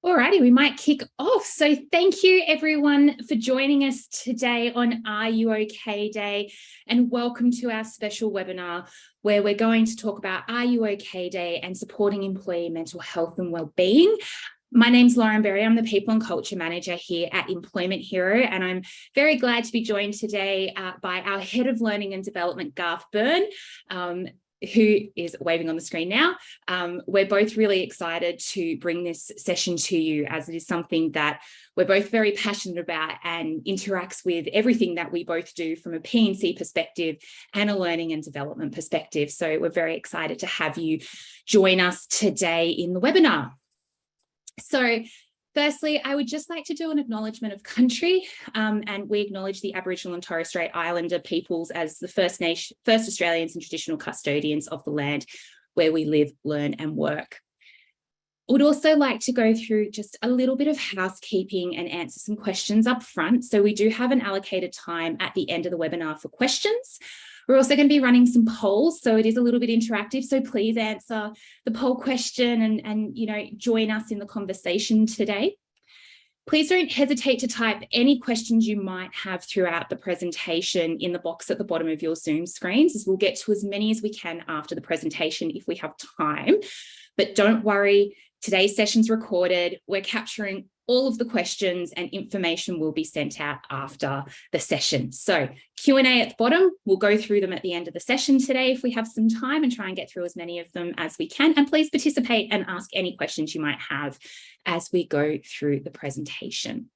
Alrighty, we might kick off. So thank you everyone for joining us today on Are You OK Day, and welcome to our special webinar where we're going to talk about Are You OK Day and supporting employee mental health and wellbeing. My name's Lauren Berry. I'm the People and Culture Manager here at Employment Hero, and I'm very glad to be joined today by our Head of Learning and Development, Garth Byrne, who is waving on the screen now. We're both really excited to bring this session to you, as it is something that we're both very passionate about and interacts with everything that we both do from a P&C perspective and a learning and development perspective. So we're very excited to have you join us today in the webinar. So firstly, I would just like to do an acknowledgement of country, and we acknowledge the Aboriginal and Torres Strait Islander peoples as the first Australians and traditional custodians of the land where we live, learn and work. I would also like to go through just a little bit of housekeeping and answer some questions up front. So we do have an allocated time at the end of the webinar for questions. We're also going to be running some polls, so it is a little bit interactive. So please answer the poll question and join us in the conversation today. Please don't hesitate to type any questions you might have throughout the presentation in the box at the bottom of your Zoom screens, as we'll get to as many as we can after the presentation if we have time. But don't worry, today's session's recorded. We're capturing all of the questions and information will be sent out after the session. So Q&A at the bottom, we'll go through them at the end of the session today if we have some time, and try and get through as many of them as we can. And please participate and ask any questions you might have as we go through the presentation.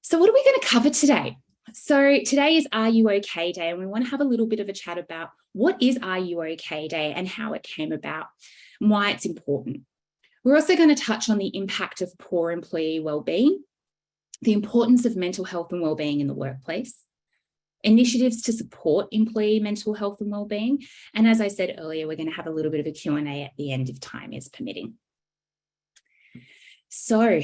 So what are we going to cover today? So today is Are You OK Day, and we want to have a little bit of a chat about what is Are You OK Day and how it came about and why it's important. We're also going to touch on the impact of poor employee wellbeing, the importance of mental health and wellbeing in the workplace, initiatives to support employee mental health and wellbeing, and as I said earlier, we're going to have a little bit of a Q&A at the end if time is permitting. So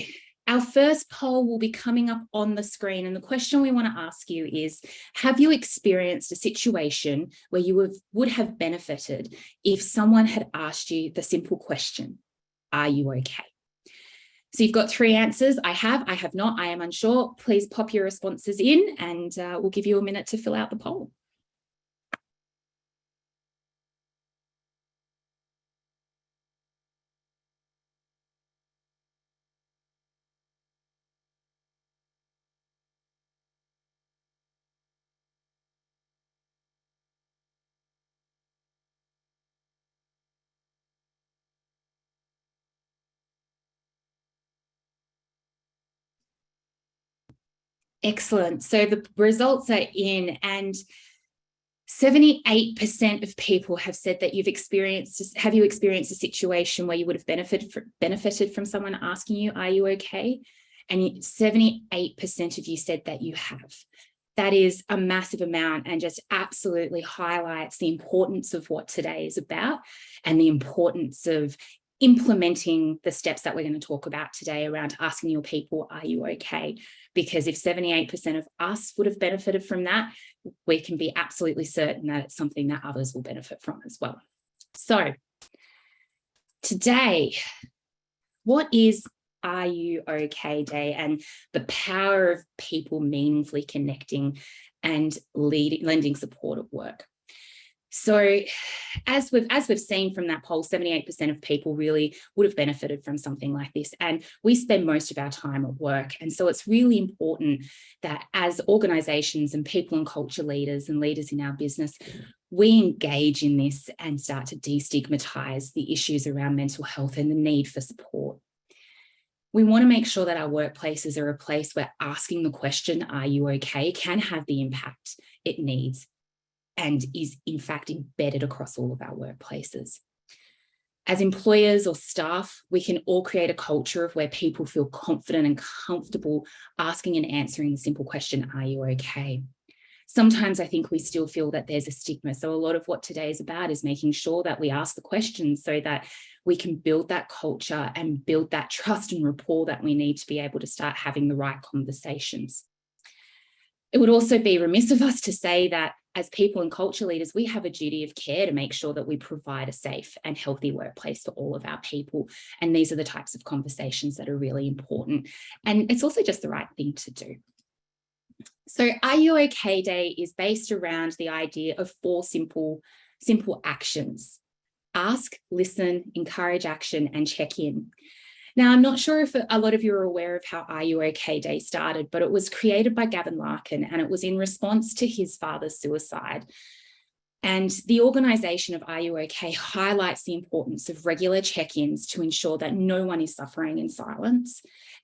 our first poll will be coming up on the screen, and the question we want to ask you is, have you experienced a situation where you would have benefited if someone had asked you the simple question, are you okay? So you've got three answers. I have not, I am unsure. Please pop your responses in, and we'll give you a minute to fill out the poll. Excellent. So the results are in, and 78% of people have said that have you experienced a situation where you would have benefited from someone asking you, are you okay? And 78% of you said that you have. That is a massive amount, and just absolutely highlights the importance of what today is about and the importance of implementing the steps that we're going to talk about today around asking your people, are you okay? Because if 78% of us would have benefited from that, we can be absolutely certain that it's something that others will benefit from as well. So today, what is Are You OK Day, and the power of people meaningfully connecting and lending support at work? So as we've seen from that poll, 78% of people really would have benefited from something like this. And we spend most of our time at work. And so it's really important that as organisations and people and culture leaders and leaders in our business, we engage in this and start to destigmatise the issues around mental health and the need for support. We want to make sure that our workplaces are a place where asking the question, are you okay, can have the impact it needs, and is in fact embedded across all of our workplaces. As employers or staff, we can all create a culture of where people feel confident and comfortable asking and answering the simple question, are you okay? Sometimes I think we still feel that there's a stigma. So a lot of what today is about is making sure that we ask the questions so that we can build that culture and build that trust and rapport that we need to be able to start having the right conversations. It would also be remiss of us to say that as people and culture leaders, we have a duty of care to make sure that we provide a safe and healthy workplace for all of our people. And these are the types of conversations that are really important. And it's also just the right thing to do. So Are You OK Day is based around the idea of 4 simple actions: ask, listen, encourage action, and check in. Now, I'm not sure if a lot of you are aware of how Are You OK Day started, but it was created by Gavin Larkin, and it was in response to his father's suicide. And the organisation of Are You OK highlights the importance of regular check-ins to ensure that no one is suffering in silence.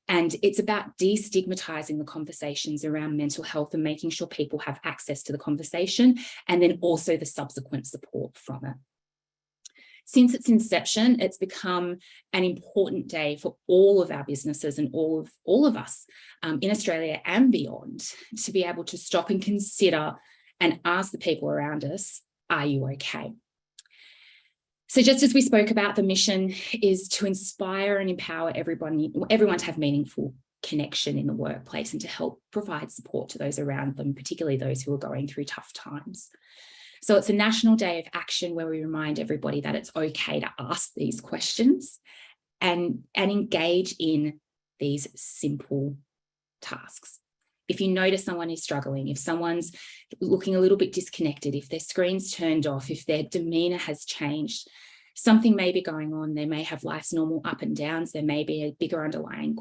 And it's about destigmatising the conversations around mental health and making sure people have access to the conversation, and then also the subsequent support from it. Since its inception, it's become an important day for all of our businesses and all of us in Australia and beyond to be able to stop and consider and ask the people around us, are you okay? So just as we spoke about, the mission is to inspire and empower everyone to have meaningful connection in the workplace and to help provide support to those around them, particularly those who are going through tough times. So it's a national day of action where we remind everybody that it's okay to ask these questions and engage in these simple tasks. If you notice someone is struggling, if someone's looking a little bit disconnected, if their screen's turned off, if their demeanor has changed, something may be going on. They may have life's normal up and downs. There may be a bigger underlying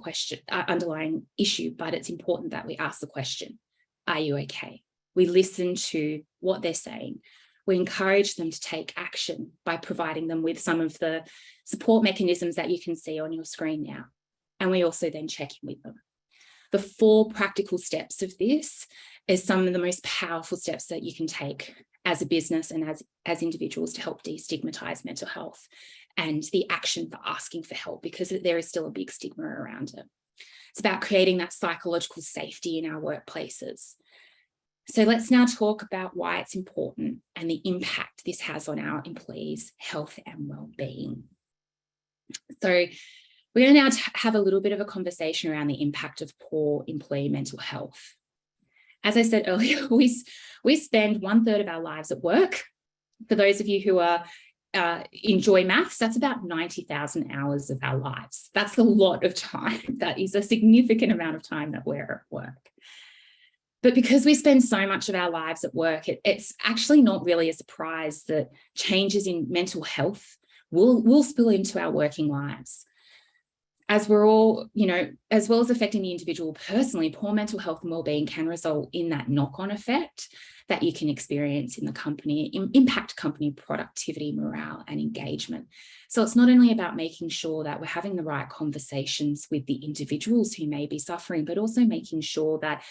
issue, but it's important that we ask the question, are you okay? We listen to what they're saying. We encourage them to take action by providing them with some of the support mechanisms that you can see on your screen now. And we also then check in with them. The 4 practical steps of this is some of the most powerful steps that you can take as a business and as individuals to help destigmatize mental health and the action for asking for help, because there is still a big stigma around it. It's about creating that psychological safety in our workplaces. So let's now talk about why it's important and the impact this has on our employees' health and well-being. So we're going to now have a little bit of a conversation around the impact of poor employee mental health. As I said earlier, we spend 1/3 of our lives at work. For those of you who enjoy maths, that's about 90,000 hours of our lives. That's a lot of time. That is a significant amount of time that we're at work. But because we spend so much of our lives at work, it's actually not really a surprise that changes in mental health will spill into our working lives. As we're all, as well as affecting the individual personally, poor mental health and wellbeing can result in that knock-on effect that you can experience in the company, impact company productivity, morale, and engagement. So it's not only about making sure that we're having the right conversations with the individuals who may be suffering, but also making sure that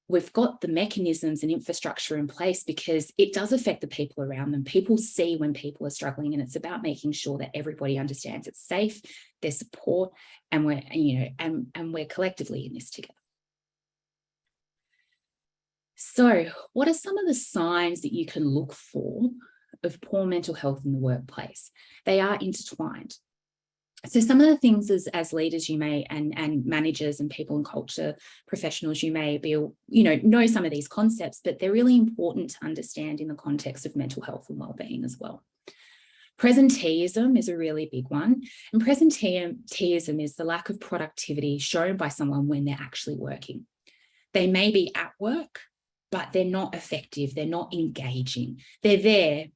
we've got the mechanisms and infrastructure in place, because it does affect the people around them. People see when people are struggling, and it's about making sure that everybody understands it's safe, there's support, and we're collectively in this together. So what are some of the signs that you can look for of poor mental health in the workplace? They are intertwined. So some of the things as leaders you may, and managers and people and culture professionals, you may be, know some of these concepts, but they're really important to understand in the context of mental health and wellbeing as well. Presenteeism is a really big one. And presenteeism is the lack of productivity shown by someone when they're actually working. They may be at work, but they're not effective. They're not engaging. They're there,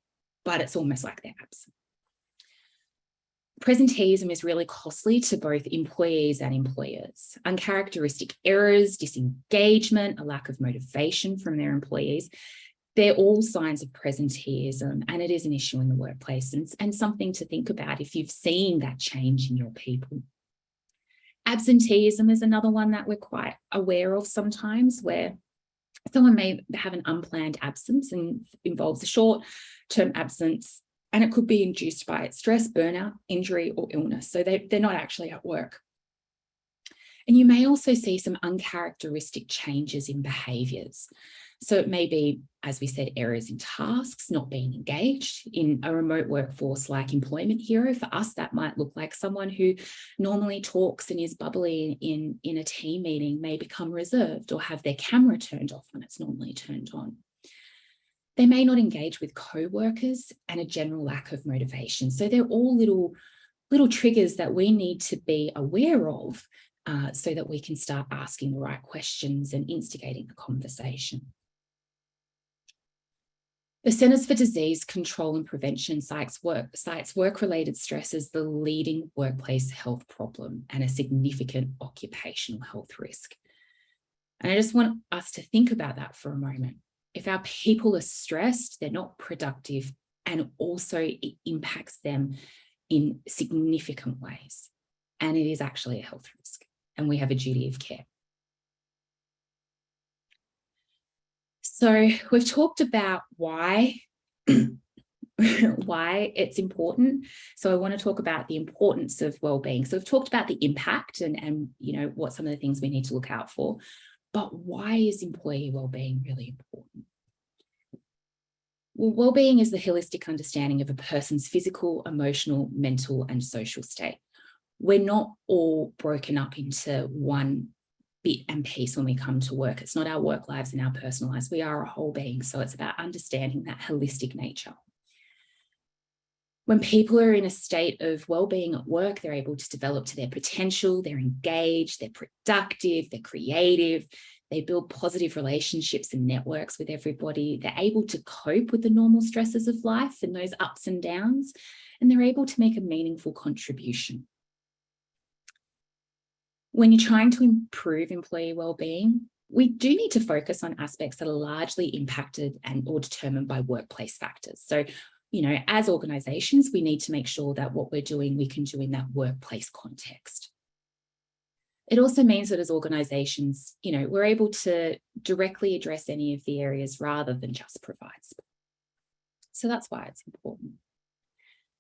but it's almost like they're absent. Presenteeism is really costly to both employees and employers. Uncharacteristic errors, disengagement, a lack of motivation from their employees, they're all signs of presenteeism, and it is an issue in the workplace and something to think about if you've seen that change in your people. Absenteeism is another one that we're quite aware of sometimes, where someone may have an unplanned absence and involves a short-term absence, and it could be induced by stress, burnout, injury, or illness. So they're not actually at work. And you may also see some uncharacteristic changes in behaviours. So it may be, as we said, errors in tasks, not being engaged. In a remote workforce like Employment Hero, for us, that might look like someone who normally talks and is bubbly in a team meeting may become reserved or have their camera turned off when it's normally turned on. They may not engage with co-workers and a general lack of motivation. So they're all little triggers that we need to be aware of so that we can start asking the right questions and instigating the conversation. The Centers for Disease Control and Prevention cites work-related stress as the leading workplace health problem and a significant occupational health risk. And I just want us to think about that for a moment. If our people are stressed, they're not productive, and also it impacts them in significant ways. And it is actually a health risk, and we have a duty of care. So we've talked about why it's important. So I want to talk about the importance of wellbeing. So we've talked about the impact and what some of the things we need to look out for. But why is employee wellbeing really important? Well, wellbeing is the holistic understanding of a person's physical, emotional, mental, and social state. We're not all broken up into one bit and piece when we come to work. It's not our work lives and our personal lives. We are a whole being. So it's about understanding that holistic nature. When people are in a state of well-being at work, they're able to develop to their potential, they're engaged, they're productive, they're creative, they build positive relationships and networks with everybody, they're able to cope with the normal stresses of life and those ups and downs, and they're able to make a meaningful contribution. When you're trying to improve employee well-being, we do need to focus on aspects that are largely impacted or determined by workplace factors. So, as organizations, we need to make sure that what we're doing, we can do in that workplace context. It also means that as organizations, we're able to directly address any of the areas rather than just provide support. So that's why it's important.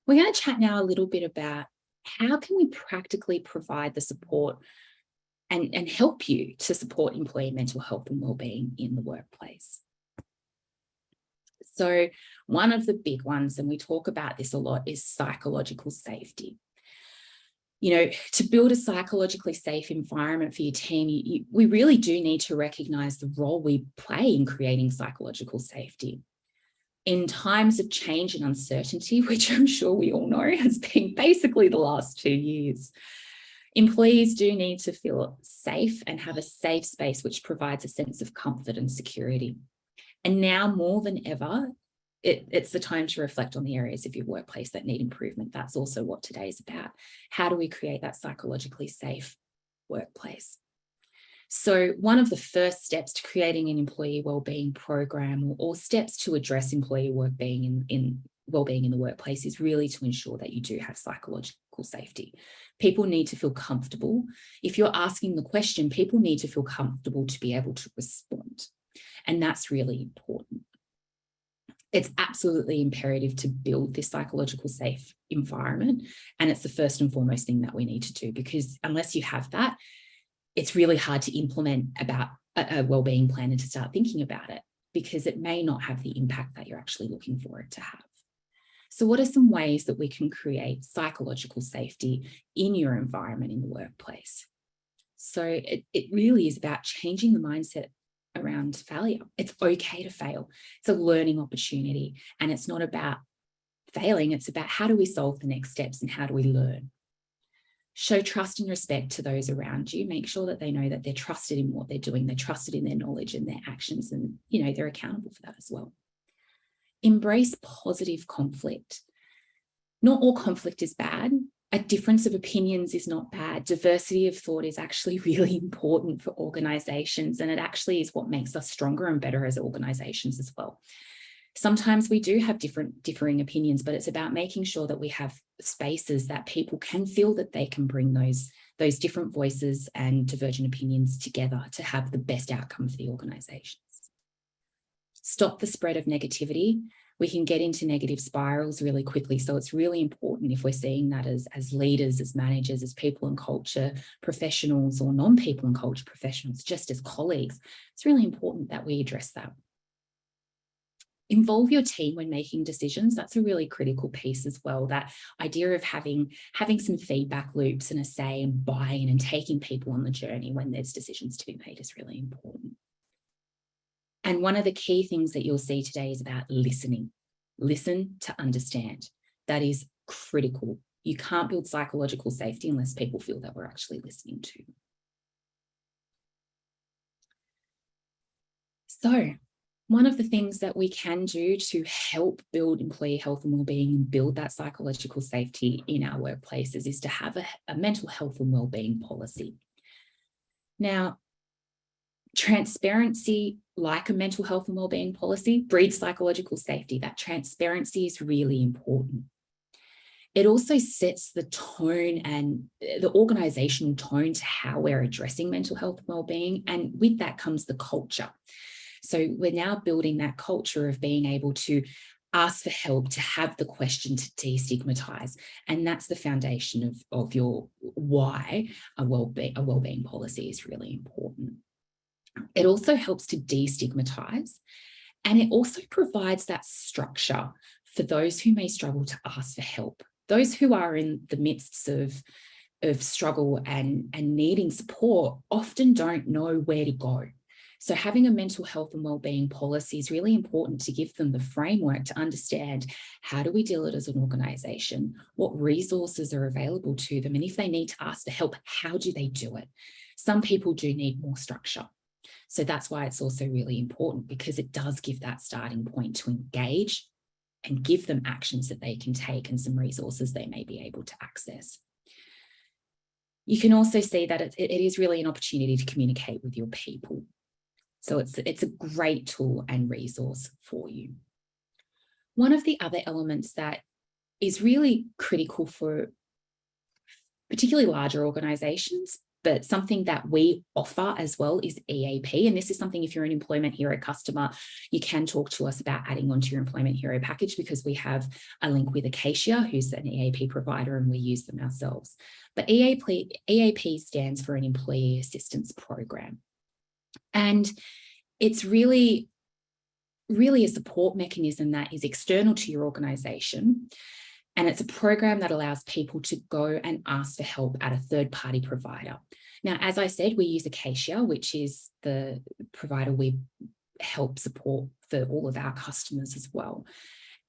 We're going to chat now a little bit about how can we practically provide the support and help you to support employee mental health and wellbeing in the workplace. So one of the big ones, and we talk about this a lot, is psychological safety. To build a psychologically safe environment for your team, we really do need to recognize the role we play in creating psychological safety. In times of change and uncertainty, which I'm sure we all know has been basically the last 2 years, employees do need to feel safe and have a safe space which provides a sense of comfort and security. And now more than ever, it's the time to reflect on the areas of your workplace that need improvement. That's also what today is about. How do we create that psychologically safe workplace? So one of the first steps to creating an employee wellbeing program or steps to address employee wellbeing in the workplace is really to ensure that you do have psychological safety. People need to feel comfortable. If you're asking the question, people need to feel comfortable to be able to respond. And that's really important. It's absolutely imperative to build this psychological safe environment. And it's the first and foremost thing that we need to do, because unless you have that, it's really hard to implement about a wellbeing plan and to start thinking about it, because it may not have the impact that you're actually looking for it to have. So what are some ways that we can create psychological safety in your environment in the workplace? So it really is about changing the mindset around failure. It's okay to fail. It's a learning opportunity. And it's not about failing. It's about how do we solve the next steps and how do we learn? Show trust and respect to those around you. Make sure that they know that they're trusted in what they're doing. They're trusted in their knowledge and their actions, and they're accountable for that as well. Embrace positive conflict. Not all conflict is bad. A difference of opinions is not bad. Diversity of thought is actually really important for organizations, and it actually is what makes us stronger and better as organizations as well. Sometimes we do have differing opinions, but it's about making sure that we have spaces that people can feel that they can bring those different voices and divergent opinions together to have the best outcome for the organizations. Stop the spread of negativity. We can get into negative spirals really quickly. So it's really important, if we're seeing that as leaders, as managers, as people and culture professionals, or non-people and culture professionals, just as colleagues, it's really important that we address that. Involve your team when making decisions. That's a really critical piece as well. That idea of having some feedback loops and a say and buy-in and taking people on the journey when there's decisions to be made is really important. And one of the key things that you'll see today is about listening. Listen to understand. That is critical. You can't build psychological safety unless people feel that we're actually listening to them. So, one of the things that we can do to help build employee health and wellbeing and build that psychological safety in our workplaces is to have a mental health and wellbeing policy. Now, transparency, like a mental health and wellbeing policy, breeds psychological safety. That transparency is really important. It also sets the tone and the organizational tone to how we're addressing mental health and wellbeing. And with that comes the culture. So we're now building that culture of being able to ask for help, to have the question to destigmatize. And that's the foundation of your why a wellbeing policy is really important. It also helps to destigmatize, and it also provides that structure for those who may struggle to ask for help. Those who are in the midst of struggle and needing support often don't know where to go. So having a mental health and wellbeing policy is really important to give them the framework to understand, how do we deal it as an organisation? What resources are available to them? And if they need to ask for help, how do they do it? Some people do need more structure. So that's why it's also really important, because it does give that starting point to engage and give them actions that they can take and some resources they may be able to access. You can also see that it is really an opportunity to communicate with your people. So it's a great tool and resource for you. One of the other elements that is really critical for particularly larger organisations, but something that we offer as well, is EAP. And this is something, if you're an Employment Hero customer, you can talk to us about adding onto your Employment Hero package, because we have a link with Acacia, who's an EAP provider, and we use them ourselves. But EAP stands for an Employee Assistance Program. And it's really a support mechanism that is external to your organisation. And it's a program that allows people to go and ask for help at a third-party provider. Now, as I said, we use Acacia, which is the provider we help support for all of our customers as well.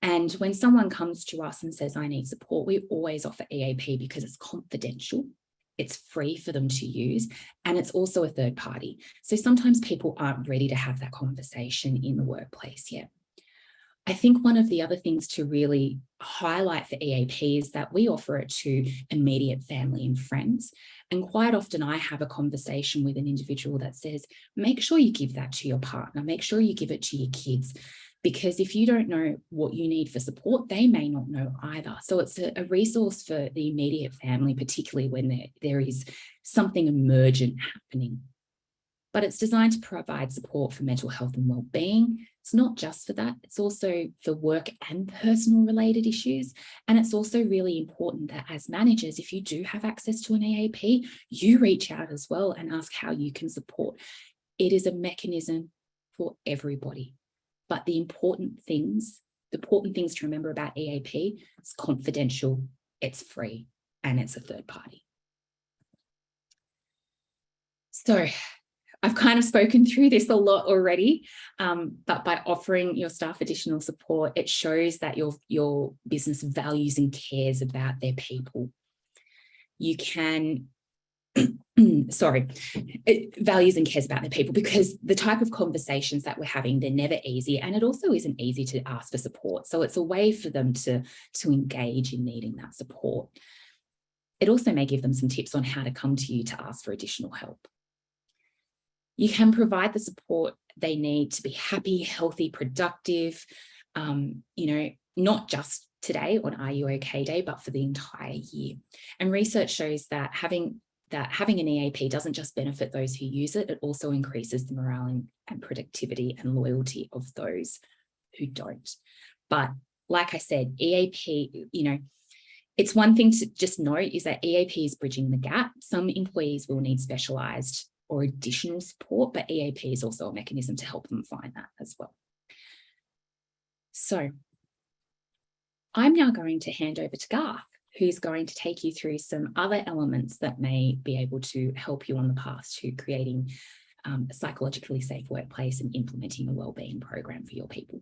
And when someone comes to us and says, I need support, we always offer EAP because it's confidential. It's free for them to use, and it's also a third party. So sometimes people aren't ready to have that conversation in the workplace yet. I think one of the other things to really highlight for EAP is that we offer it to immediate family and friends. And quite often I have a conversation with an individual that says, make sure you give that to your partner, make sure you give it to your kids, because if you don't know what you need for support, they may not know either. So it's a resource for the immediate family, particularly when there is something emergent happening. But it's designed to provide support for mental health and wellbeing. It's not just for that, it's also for work and personal related issues. And it's also really important that as managers, if you do have access to an EAP, you reach out as well and ask how you can support. It is a mechanism for everybody. But the important things to remember about EAP, it's confidential, it's free, and it's a third party. So I've kind of spoken through this a lot already, but by offering your staff additional support, it shows that your business values and cares about their people. You can values and cares about their people, because the type of conversations that we're having, they're never easy, and it also isn't easy to ask for support. So it's a way for them to engage in needing that support. It also may give them some tips on how to come to you to ask for additional help. You can provide the support they need to be happy, healthy, productive, not just today on Are You OK Day, but for the entire year. And research shows that having an EAP doesn't just benefit those who use it, it also increases the morale and productivity and loyalty of those who don't. But like I said, EAP, it's one thing to just note is that EAP is bridging the gap. Some employees will need specialised or additional support, but EAP is also a mechanism to help them find that as well. So I'm now going to hand over to Garth, who's going to take you through some other elements that may be able to help you on the path to creating a psychologically safe workplace and implementing a wellbeing program for your people.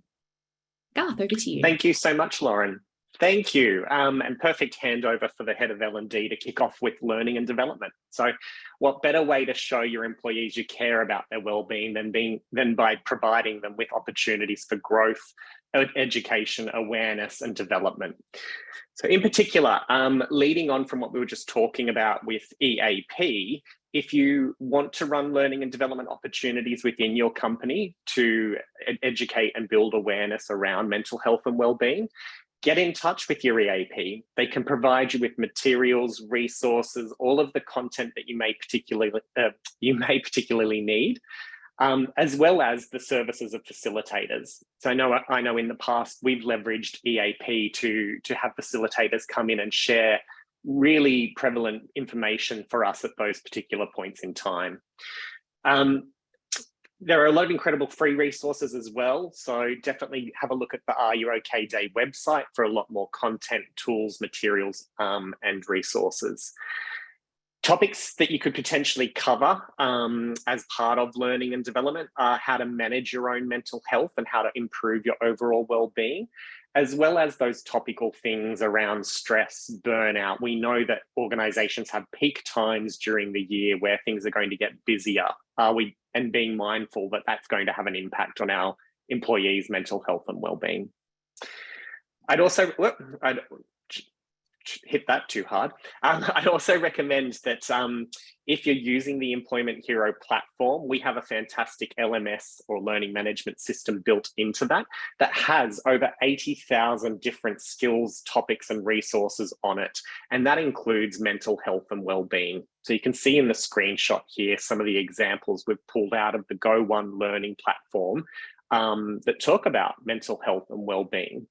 Garth, over to you. Thank you so much, Lauren. Thank you. And perfect handover for the head of L&D to kick off with learning and development. So what better way to show your employees you care about their well-being than by providing them with opportunities for growth, education, awareness, and development. So in particular, leading on from what we were just talking about with EAP, if you want to run learning and development opportunities within your company to educate and build awareness around mental health and well-being, get in touch with your EAP. They can provide you with materials, resources, all of the content that you may particularly need, as well as the services of facilitators. So I know in the past we've leveraged EAP to have facilitators come in and share really prevalent information for us at those particular points in time. There are a lot of incredible free resources as well. So definitely have a look at the Are You OK Day website for a lot more content, tools, materials, and resources. Topics that you could potentially cover as part of learning and development are how to manage your own mental health and how to improve your overall well-being, as well as those topical things around stress, burnout. We know that organizations have peak times during the year where things are going to get busier. And being mindful that that's going to have an impact on our employees' mental health and well-being. I'd hit that too hard. I'd also recommend that if you're using the Employment Hero platform, we have a fantastic LMS or learning management system built into that has over 80,000 different skills, topics, and resources on it. And that includes mental health and well-being. So you can see in the screenshot here some of the examples we've pulled out of the Go One learning platform that talk about mental health and well-being.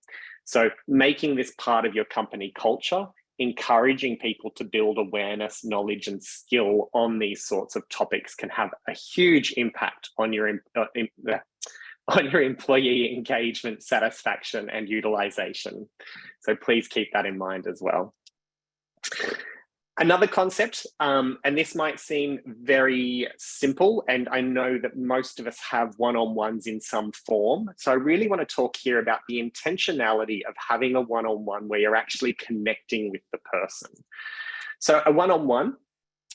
So making this part of your company culture, encouraging people to build awareness, knowledge, and skill on these sorts of topics can have a huge impact on your employee engagement, satisfaction, and utilization. So please keep that in mind as well. Another concept, and this might seem very simple, and I know that most of us have one-on-ones in some form. So I really want to talk here about the intentionality of having a one-on-one where you're actually connecting with the person. So a one-on-one,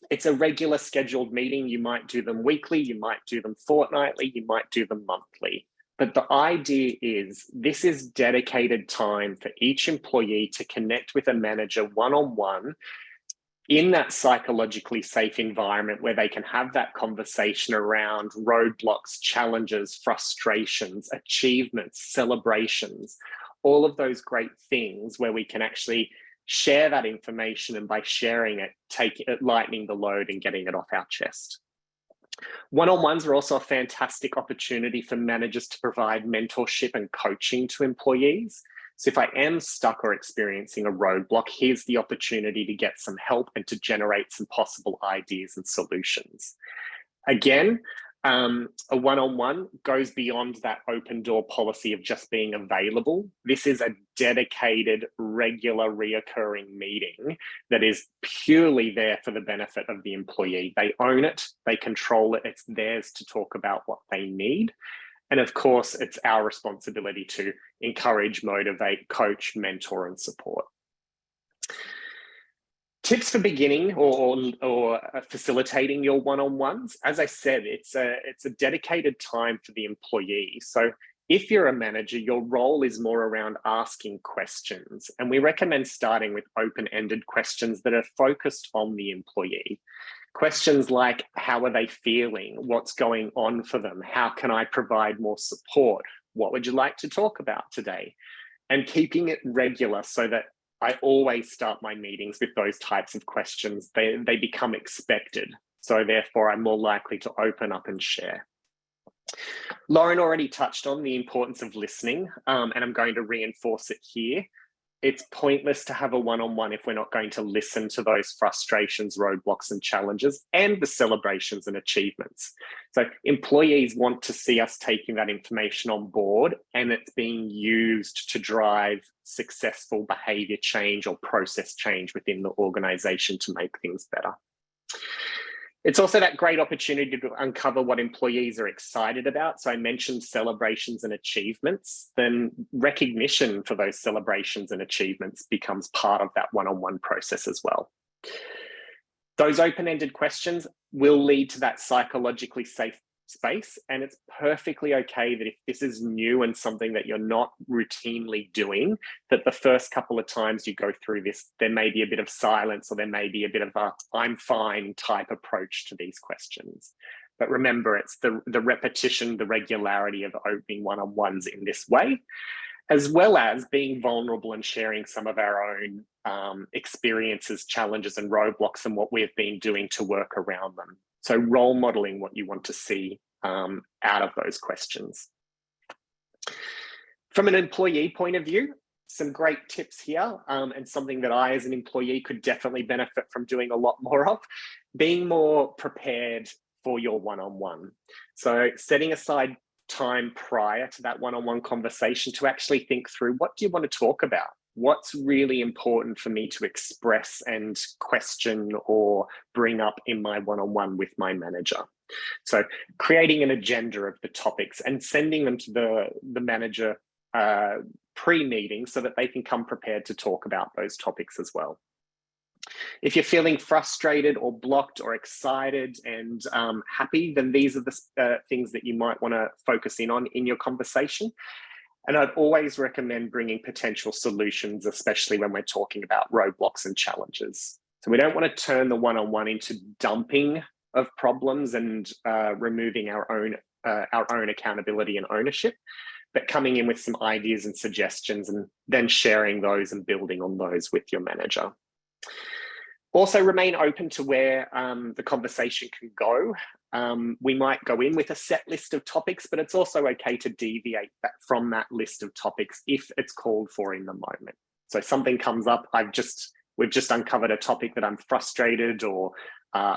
it's a regular scheduled meeting. You might do them weekly, you might do them fortnightly, you might do them monthly. But the idea is this is dedicated time for each employee to connect with a manager one-on-one in that psychologically safe environment where they can have that conversation around roadblocks, challenges, frustrations, achievements, celebrations, all of those great things where we can actually share that information, and by sharing it, lightening the load and getting it off our chest. One-on-ones are also a fantastic opportunity for managers to provide mentorship and coaching to employees. So if I am stuck or experiencing a roadblock, here's the opportunity to get some help and to generate some possible ideas and solutions. Again, a one-on-one goes beyond that open door policy of just being available. This is a dedicated, regular, reoccurring meeting that is purely there for the benefit of the employee. They own it, they control it, it's theirs to talk about what they need. And of course, it's our responsibility to encourage, motivate, coach, mentor, and support. Tips for beginning or facilitating your one-on-ones. As I said, it's a dedicated time for the employee. So if you're a manager, your role is more around asking questions. And we recommend starting with open-ended questions that are focused on the employee. Questions like, how are they feeling? What's going on for them? How can I provide more support? What would you like to talk about today? And keeping it regular so that I always start my meetings with those types of questions. They become expected. So therefore, I'm more likely to open up and share. Lauren already touched on the importance of listening, and I'm going to reinforce it here. It's pointless to have a one-on-one if we're not going to listen to those frustrations, roadblocks, and challenges, and the celebrations and achievements. So employees want to see us taking that information on board, and it's being used to drive successful behavior change or process change within the organization to make things better. It's also that great opportunity to uncover what employees are excited about. So I mentioned celebrations and achievements, then recognition for those celebrations and achievements becomes part of that one-on-one process as well. Those open-ended questions will lead to that psychologically safe space, and it's perfectly okay that if this is new and something that you're not routinely doing, that the first couple of times you go through this, there may be a bit of silence, or there may be a bit of a I'm fine type approach to these questions. But remember, it's the repetition, the regularity of opening one-on-ones in this way, as well as being vulnerable and sharing some of our own experiences, challenges, and roadblocks, and what we've been doing to work around them. So role modeling what you want to see out of those questions. From an employee point of view, some great tips here, and something that I as an employee could definitely benefit from doing a lot more of, being more prepared for your one-on-one. So setting aside time prior to that one-on-one conversation to actually think through, what do you want to talk about? What's really important for me to express and question or bring up in my one-on-one with my manager? So creating an agenda of the topics and sending them to the manager pre-meeting so that they can come prepared to talk about those topics as well. If you're feeling frustrated or blocked or excited and happy, then these are the things that you might want to focus in on in your conversation. And I'd always recommend bringing potential solutions, especially when we're talking about roadblocks and challenges. So we don't want to turn the one-on-one into dumping of problems and removing our own accountability and ownership, but coming in with some ideas and suggestions and then sharing those and building on those with your manager. Also remain open to where the conversation can go. We might go in with a set list of topics, but it's also okay to deviate from that list of topics if it's called for in the moment. So something comes up, we've just uncovered a topic that I'm frustrated or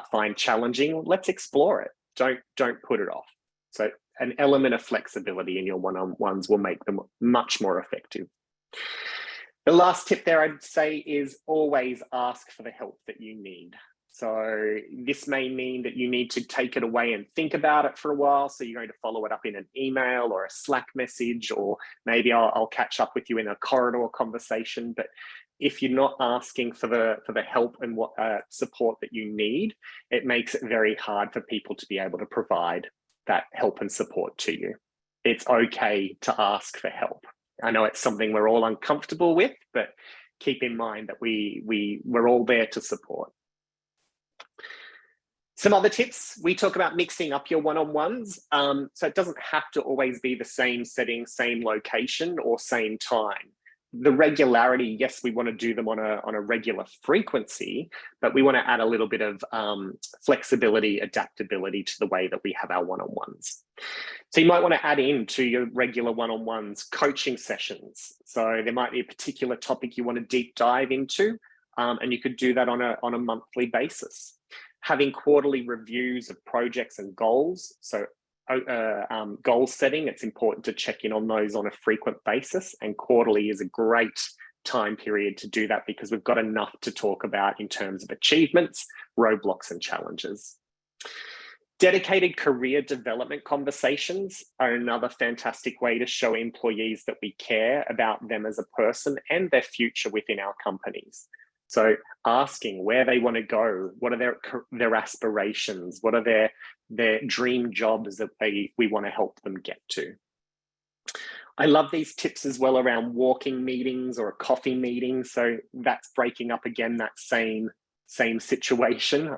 find challenging. Let's explore it. Don't put it off. So an element of flexibility in your one-on-ones will make them much more effective. The last tip there I'd say is always ask for the help that you need. So this may mean that you need to take it away and think about it for a while. So you're going to follow it up in an email or a Slack message, or maybe I'll catch up with you in a corridor conversation. But if you're not asking for the help and what support that you need, it makes it very hard for people to be able to provide that help and support to you. It's okay to ask for help. I know it's something we're all uncomfortable with, but keep in mind that we're all there to support. Some other tips, we talk about mixing up your one-on-ones. So it doesn't have to always be the same setting, same location, or same time. The regularity, yes, we want to do them on a regular frequency, but we want to add a little bit of flexibility, adaptability to the way that we have our one-on-ones. So you might want to add in to your regular one-on-ones coaching sessions. So there might be a particular topic you want to deep dive into, and you could do that on a monthly basis. Having quarterly reviews of projects and goals. So goal setting, it's important to check in on those on a frequent basis, and quarterly is a great time period to do that because we've got enough to talk about in terms of achievements, roadblocks, and challenges. Dedicated career development conversations are another fantastic way to show employees that we care about them as a person and their future within our companies. So asking where they want to go, what are their aspirations, what are their dream jobs that we want to help them get to. I love these tips as well around walking meetings or a coffee meeting. So that's breaking up again that same situation.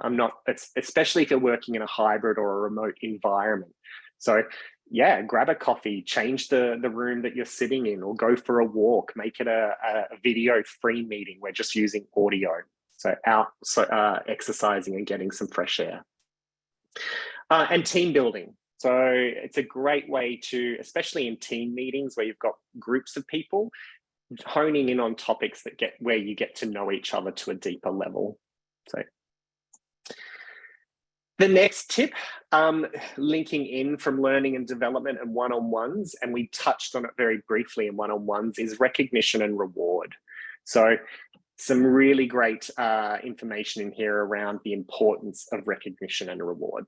Especially if you're working in a hybrid or a remote environment. So yeah, grab a coffee, change the room that you're sitting in, or go for a walk, make it a video-free meeting. We're just using audio. So exercising and getting some fresh air. And team building. So it's a great way to, especially in team meetings where you've got groups of people, honing in on topics where you get to know each other to a deeper level. So the next tip, linking in from learning and development and one-on-ones, and we touched on it very briefly in one-on-ones, is recognition and reward. So some really great information in here around the importance of recognition and reward.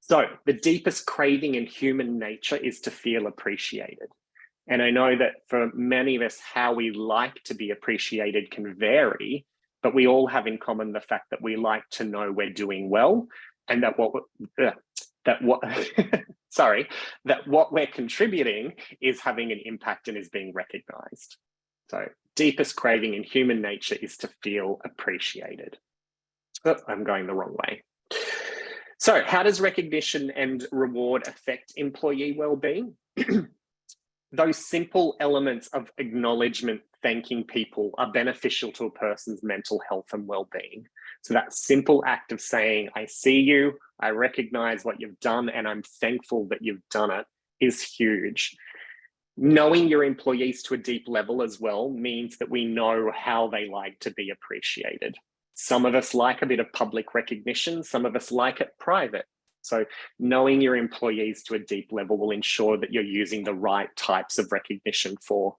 So the deepest craving in human nature is to feel appreciated. And I know that for many of us, how we like to be appreciated can vary, but we all have in common the fact that we like to know we're doing well, and that what we're contributing is having an impact and is being recognized. So deepest craving in human nature is to feel appreciated. Oh, I'm going the wrong way. So how does recognition and reward affect employee well-being? Those simple elements of acknowledgement, thanking people, are beneficial to a person's mental health and well-being. So that simple act of saying, I see you, I recognize what you've done, and I'm thankful that you've done it, is huge. Knowing your employees to a deep level as well means that we know how they like to be appreciated. Some of us like a bit of public recognition, some of us like it private. So knowing your employees to a deep level will ensure that you're using the right types of recognition for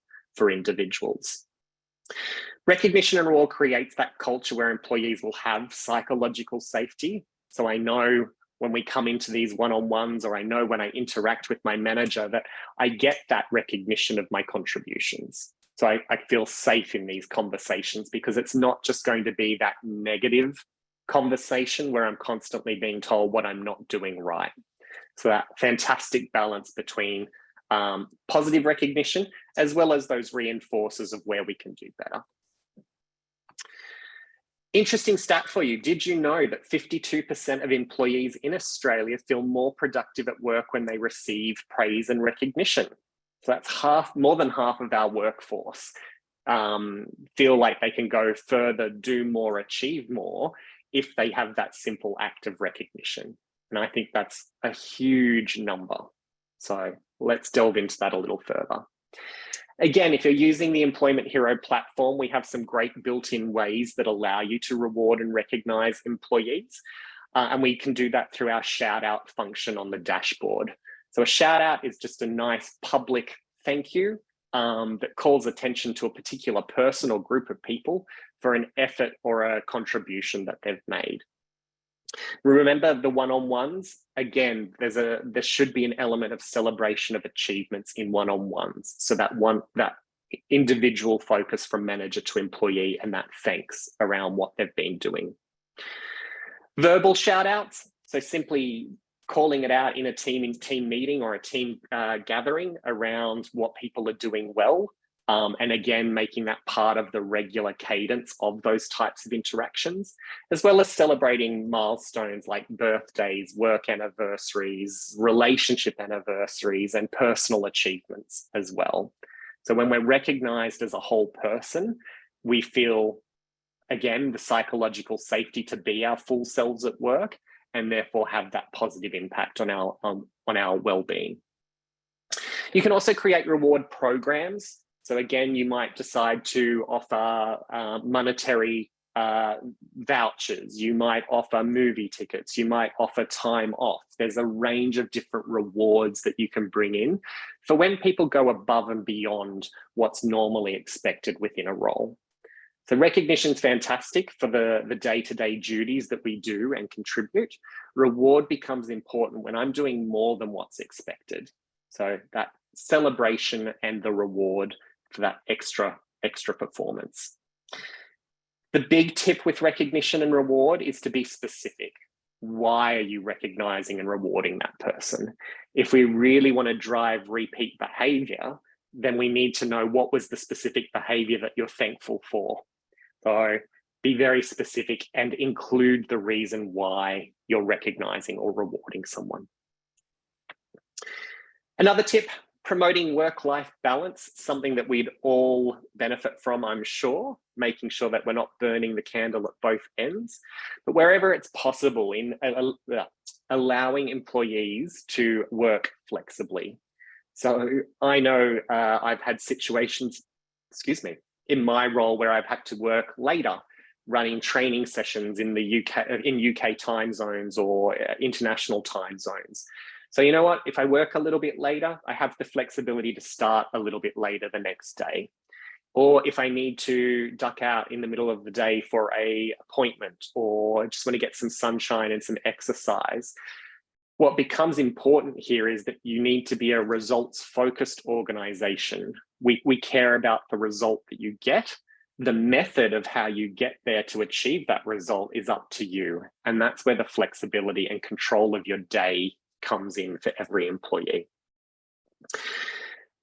individuals. Recognition and reward creates that culture where employees will have psychological safety. So I know when we come into these one-on-ones, or I know when I interact with my manager, that I get that recognition of my contributions. So I feel safe in these conversations, because it's not just going to be that negative conversation where I'm constantly being told what I'm not doing right. So that fantastic balance between positive recognition as well as those reinforcers of where we can do better. Interesting stat for you. Did you know that 52% of employees in Australia feel more productive at work when they receive praise and recognition? So that's more than half of our workforce feel like they can go further, do more, achieve more if they have that simple act of recognition. And I think that's a huge number. So let's delve into that a little further. Again, if you're using the Employment Hero platform, we have some great built-in ways that allow you to reward and recognize employees. And we can do that through our shout out function on the dashboard. So a shout out is just a nice public thank you that calls attention to a particular person or group of people for an effort or a contribution that they've made. Remember the one-on-ones, again, there should be an element of celebration of achievements in one-on-ones. So that individual focus from manager to employee, and that thanks around what they've been doing. Verbal shout outs, so simply calling it out in a team meeting or a team gathering around what people are doing well. And again, making that part of the regular cadence of those types of interactions, as well as celebrating milestones like birthdays, work anniversaries, relationship anniversaries, and personal achievements as well. So when we're recognized as a whole person, we feel, again, the psychological safety to be our full selves at work, and therefore have that positive impact on our well-being. You can also create reward programs. So again, you might decide to offer monetary vouchers, you might offer movie tickets, you might offer time off. There's a range of different rewards that you can bring in for when people go above and beyond what's normally expected within a role. So recognition is fantastic for the day-to-day duties that we do and contribute. Reward becomes important when I'm doing more than what's expected. So that celebration and the reward for that extra performance. The big tip with recognition and reward is to be specific. Why are you recognizing and rewarding that person? If we really want to drive repeat behavior, then we need to know what was the specific behavior that you're thankful for. So be very specific and include the reason why you're recognizing or rewarding someone. Another tip, promoting work-life balance, something that we'd all benefit from, I'm sure, making sure that we're not burning the candle at both ends, but wherever it's possible, in allowing employees to work flexibly. So I know I've had situations, in my role where I've had to work later, running training sessions in the UK time zones or international time zones. So you know what, if I work a little bit later, I have the flexibility to start a little bit later the next day. or if I need to duck out in the middle of the day for an appointment, or just want to get some sunshine and some exercise. What becomes important here is that you need to be a results-focused organization. We care about the result that you get. The method of how you get there to achieve that result is up to you. And that's where the flexibility and control of your day comes in for every employee.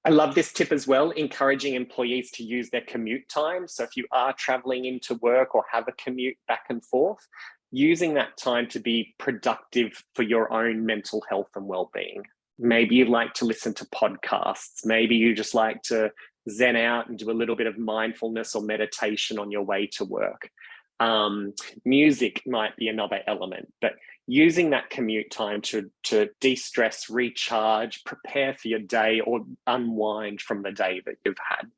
I love this tip as well, encouraging employees to use their commute time. So if you are traveling into work or have a commute back and forth, using that time to be productive for your own mental health and well-being. Maybe you like to listen to podcasts. Maybe you just like to zen out and do a little bit of mindfulness or meditation on your way to work. Music might be another element, but using that commute time to de-stress, recharge, prepare for your day, or unwind from the day that you've had.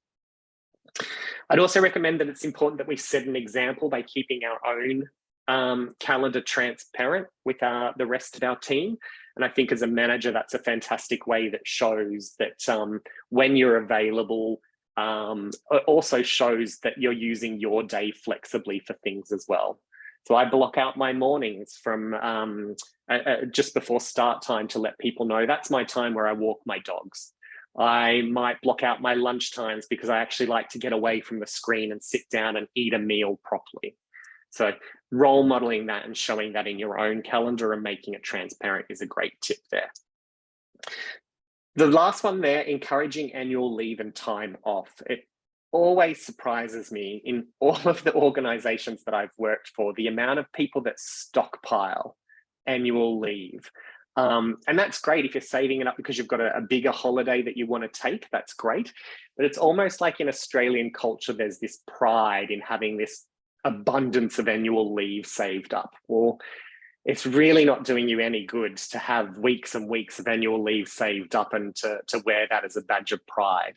I'd also recommend that it's important that we set an example by keeping our own calendar transparent with the rest of our team. And I think as a manager, that's a fantastic way that shows that when you're available, it also shows that you're using your day flexibly for things as well. So I block out my mornings from just before start time to let people know that's my time where I walk my dogs. I might block out my lunch times because I actually like to get away from the screen and sit down and eat a meal properly. So role modeling that and showing that in your own calendar and making it transparent is a great tip there. The last one there, encouraging annual leave and time off. It always surprises me in all of the organizations that I've worked for, the amount of people that stockpile annual leave. And that's great if you're saving it up because you've got a bigger holiday that you want to take, that's great. But it's almost like in Australian culture, there's this pride in having this abundance of annual leave saved up. Well, it's really not doing you any good to have weeks and weeks of annual leave saved up and to wear that as a badge of pride.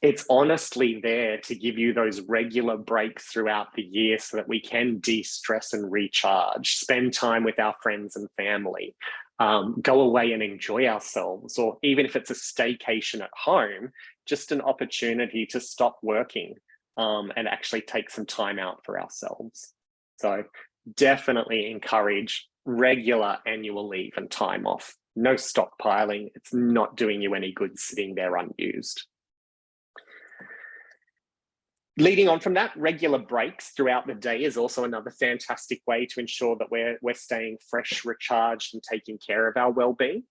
It's honestly there to give you those regular breaks throughout the year so that we can de-stress and recharge, spend time with our friends and family, go away and enjoy ourselves, or even if it's a staycation at home, just an opportunity to stop working and actually take some time out for ourselves. So definitely encourage regular annual leave and time off. No stockpiling. It's not doing you any good sitting there unused. Leading on from that, regular breaks throughout the day is also another fantastic way to ensure that we're staying fresh, recharged, and taking care of our well-being.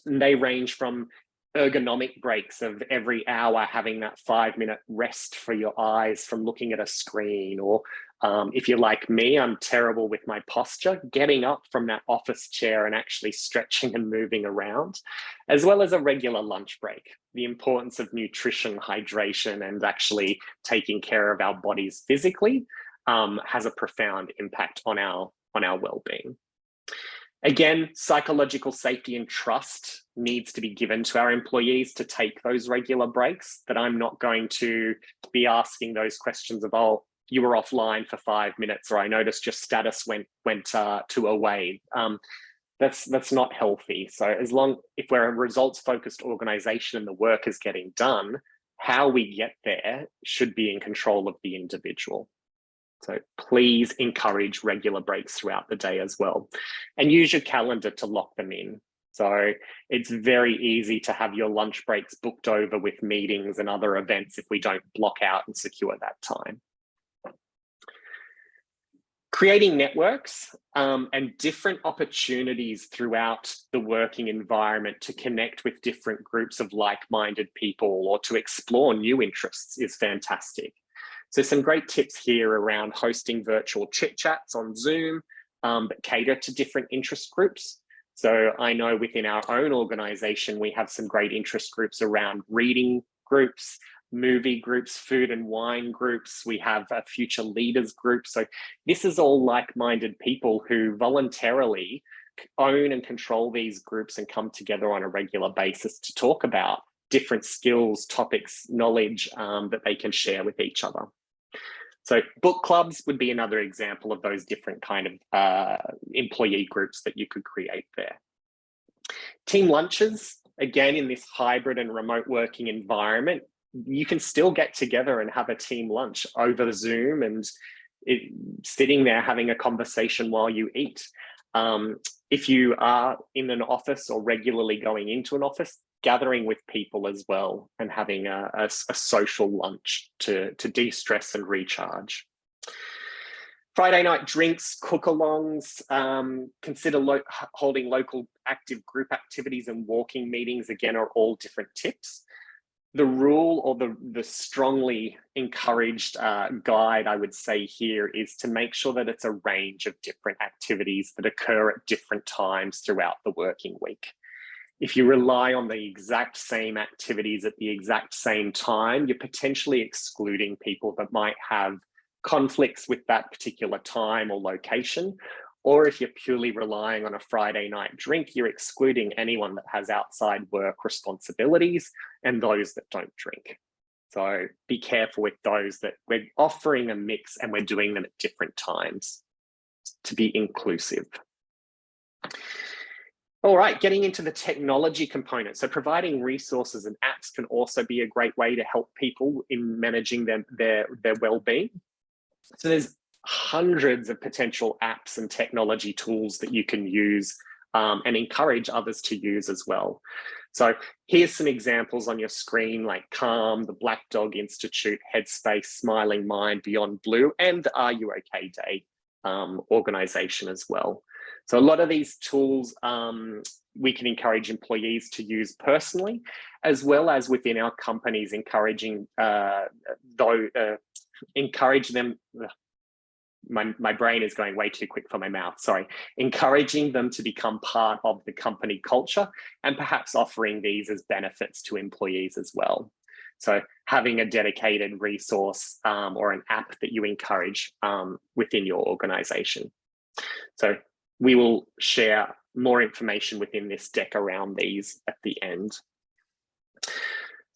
And they range from ergonomic breaks of every hour having that 5-minute rest for your eyes from looking at a screen, or if you're like me, I'm terrible with my posture, getting up from that office chair and actually stretching and moving around, as well as a regular lunch break. The importance of nutrition, hydration, and actually taking care of our bodies physically has a profound impact on our well-being. Again, psychological safety and trust needs to be given to our employees to take those regular breaks, that I'm not going to be asking those questions of, oh, you were offline for 5 minutes, or I noticed your status went to away. That's not healthy. So if we're a results-focused organization and the work is getting done, how we get there should be in control of the individual. So please encourage regular breaks throughout the day as well, and use your calendar to lock them in. So it's very easy to have your lunch breaks booked over with meetings and other events if we don't block out and secure that time. Creating networks and different opportunities throughout the working environment to connect with different groups of like-minded people or to explore new interests is fantastic. So some great tips here around hosting virtual chit chats on Zoom that cater to different interest groups. So I know within our own organization, we have some great interest groups around reading groups, movie groups, food and wine groups. We have a future leaders group. So this is all like-minded people who voluntarily own and control these groups and come together on a regular basis to talk about different skills, topics, knowledge that they can share with each other. So book clubs would be another example of those different kind of employee groups that you could create there. Team lunches, again, in this hybrid and remote working environment, you can still get together and have a team lunch over the Zoom and sitting there having a conversation while you eat. If you are in an office or regularly going into an office, gathering with people as well and having a social lunch to de-stress and recharge. Friday night drinks, cook-alongs, consider holding local active group activities and walking meetings, again, are all different tips. The rule, or the strongly encouraged guide, I would say here, is to make sure that it's a range of different activities that occur at different times throughout the working week. If you rely on the exact same activities at the exact same time, you're potentially excluding people that might have conflicts with that particular time or location. Or if you're purely relying on a Friday night drink, you're excluding anyone that has outside work responsibilities and those that don't drink. So be careful with those that we're offering a mix and we're doing them at different times to be inclusive. All right, getting into the technology component. So providing resources and apps can also be a great way to help people in managing their well-being. So there's hundreds of potential apps and technology tools that you can use and encourage others to use as well. So here's some examples on your screen, like Calm, the Black Dog Institute, Headspace, Smiling Mind, Beyond Blue, and the Are You OK Day organization as well. So a lot of these tools we can encourage employees to use personally, as well as within our companies, encouraging encourage them. My brain is going way too quick for my mouth, sorry. Encouraging them to become part of the company culture and perhaps offering these as benefits to employees as well. So having a dedicated resource or an app that you encourage within your organization. So we will share more information within this deck around these at the end.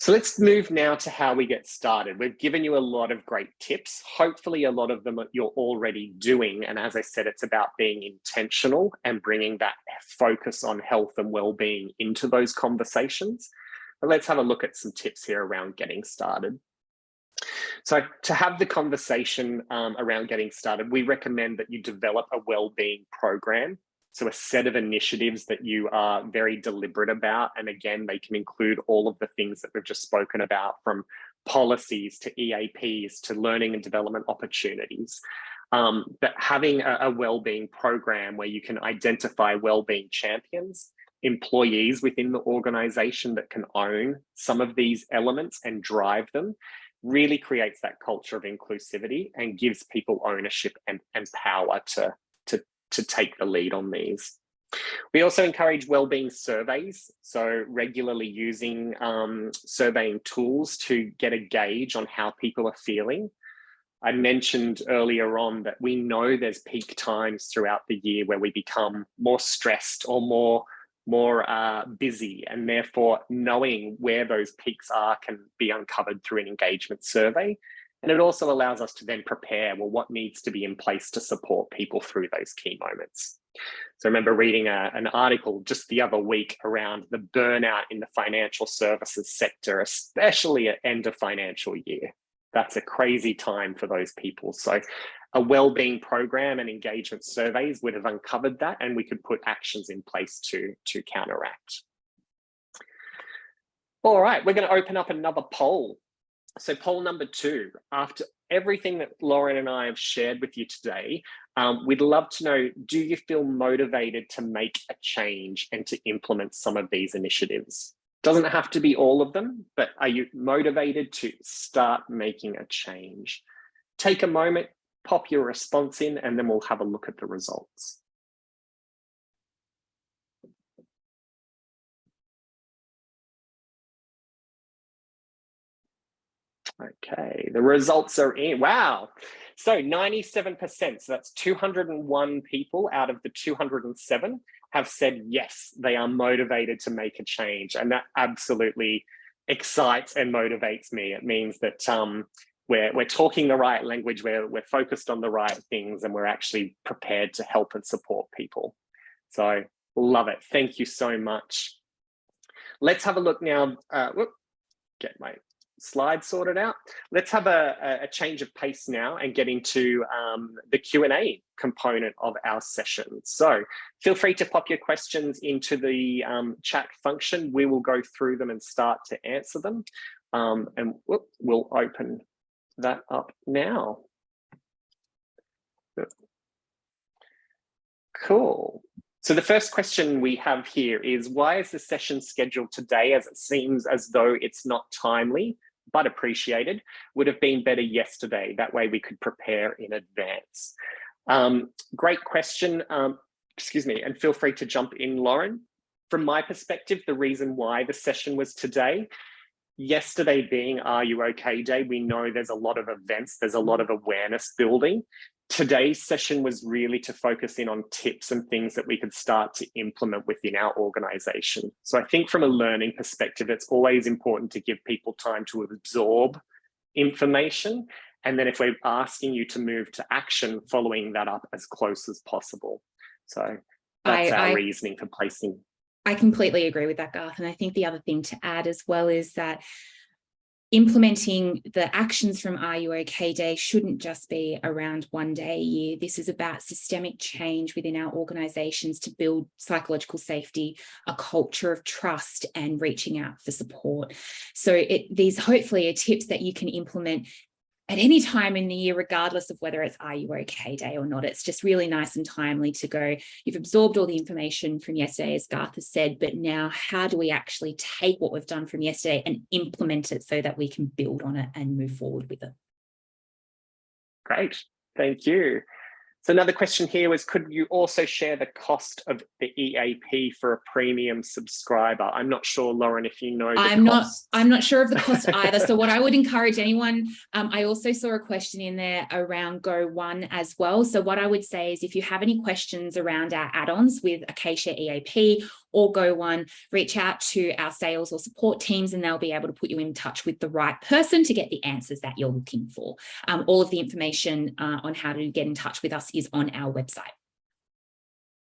So let's move now to how we get started. We've given you a lot of great tips. Hopefully a lot of them you're already doing. And as I said, it's about being intentional and bringing that focus on health and well-being into those conversations. But let's have a look at some tips here around getting started. So to have the conversation around getting started, we recommend that you develop a well-being program. So a set of initiatives that you are very deliberate about. And again, they can include all of the things that we've just spoken about, from policies to EAPs to learning and development opportunities. But having a well-being program where you can identify well-being champions, employees within the organization that can own some of these elements and drive them, really creates that culture of inclusivity and gives people ownership and power to take the lead on these. We also encourage wellbeing surveys, so regularly using surveying tools to get a gauge on how people are feeling. I mentioned earlier on that we know there's peak times throughout the year where we become more stressed or more busy, and therefore knowing where those peaks are can be uncovered through an engagement survey. And it also allows us to then prepare, well, what needs to be in place to support people through those key moments. So I remember reading an article just the other week around the burnout in the financial services sector, especially at end of financial year. That's a crazy time for those people. So a wellbeing program and engagement surveys would have uncovered that, and we could put actions in place to counteract. All right, we're going to open up another poll. So poll number 2, after everything that Lauren and I have shared with you today, we'd love to know, do you feel motivated to make a change and to implement some of these initiatives? Doesn't have to be all of them, but are you motivated to start making a change? Take a moment, pop your response in, and then we'll have a look at the results. Okay, the results are in. Wow. So 97%, so that's 201 people out of the 207 have said yes, they are motivated to make a change. And that absolutely excites and motivates me. It means that we're talking the right language, we're focused on the right things, and we're actually prepared to help and support people. So love it. Thank you so much. Let's have a look now. Get my slides sorted out. Let's have a change of pace now and get into the Q&A component of our session. So feel free to pop your questions into the chat function. We will go through them and start to answer them. And we'll open that up now. Cool. So the first question we have here is, why is the session scheduled today, as it seems as though it's not timely, but appreciated? Would have been better yesterday. That way we could prepare in advance. Great question. Excuse me, and feel free to jump in, Lauren. From my perspective, the reason why the session was today, yesterday being Are You OK Day, we know there's a lot of events, there's a lot of awareness building. Today's session was really to focus in on tips and things that we could start to implement within our organization. So I think from a learning perspective, it's always important to give people time to absorb information. And then if we're asking you to move to action, following that up as close as possible. So that's our reasoning for placing. I completely agree with that, Garth. And I think the other thing to add as well is that implementing the actions from Are You OK Day shouldn't just be around one day a year. This is about systemic change within our organizations to build psychological safety, a culture of trust, and reaching out for support. So these hopefully are tips that you can implement at any time in the year, regardless of whether it's Are You OK Day or not. It's just really nice and timely to go, you've absorbed all the information from yesterday, as Garth has said, but now how do we actually take what we've done from yesterday and implement it so that we can build on it and move forward with it? Great, thank you. So another question here was, could you also share the cost of the EAP for a premium subscriber? I'm not sure, Lauren, if you know the costs. I'm not sure of the cost either. So what I would encourage anyone, I also saw a question in there around Go One as well. So what I would say is, if you have any questions around our add-ons with Acacia EAP or Go One, reach out to our sales or support teams and they'll be able to put you in touch with the right person to get the answers that you're looking for. All of the information on how to get in touch with us is on our website.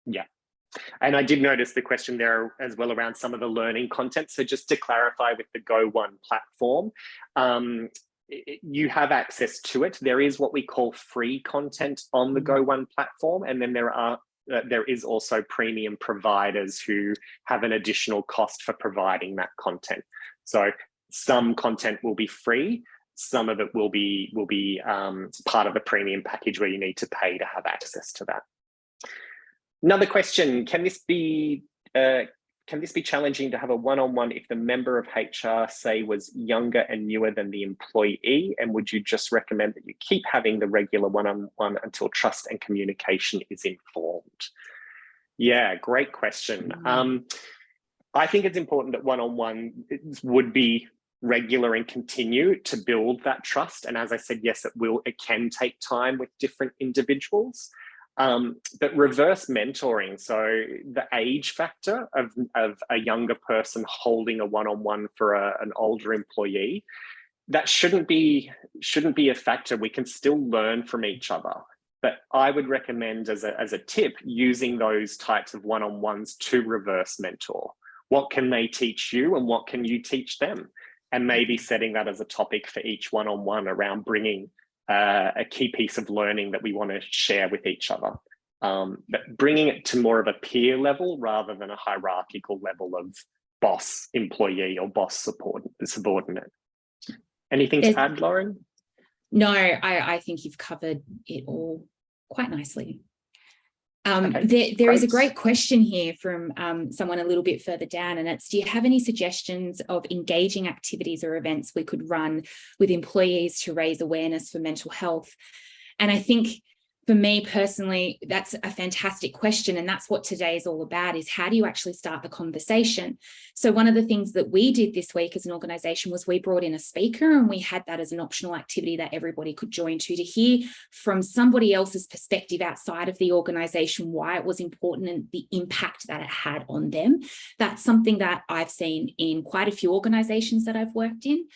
Yeah. And I did notice the question there as well around some of the learning content. So just to clarify, with the Go One platform, you have access to it. There is what we call free content on the Go One platform. And then there is also premium providers who have an additional cost for providing that content. So some content will be free. Some of it will be part of the premium package where you need to pay to have access to that. Another question, can this be challenging to have a one-on-one if the member of HR, say, was younger and newer than the employee? And would you just recommend that you keep having the regular one-on-one until trust and communication is informed? Yeah, great question. I think it's important that one-on-one would be regular and continue to build that trust. And as I said, yes, it can take time with different individuals. But reverse mentoring, so the age factor of a younger person holding a one-on-one for an older employee, that shouldn't be a factor. We can still learn from each other. But I would recommend as a tip, using those types of one-on-ones to reverse mentor. What can they teach you and what can you teach them? And maybe setting that as a topic for each one-on-one around bringing a key piece of learning that we want to share with each other. But bringing it to more of a peer level rather than a hierarchical level of boss employee or boss subordinate. Anything to add, Lauren? No, I think you've covered it all quite nicely. There is a great question here from someone a little bit further down, and it's, do you have any suggestions of engaging activities or events we could run with employees to raise awareness for mental health? And I think for me personally, that's a fantastic question. And that's what today is all about, is how do you actually start the conversation? So one of the things that we did this week as an organisation was we brought in a speaker, and we had that as an optional activity that everybody could join to hear from somebody else's perspective outside of the organisation why it was important and the impact that it had on them. That's something that I've seen in quite a few organisations that I've worked in.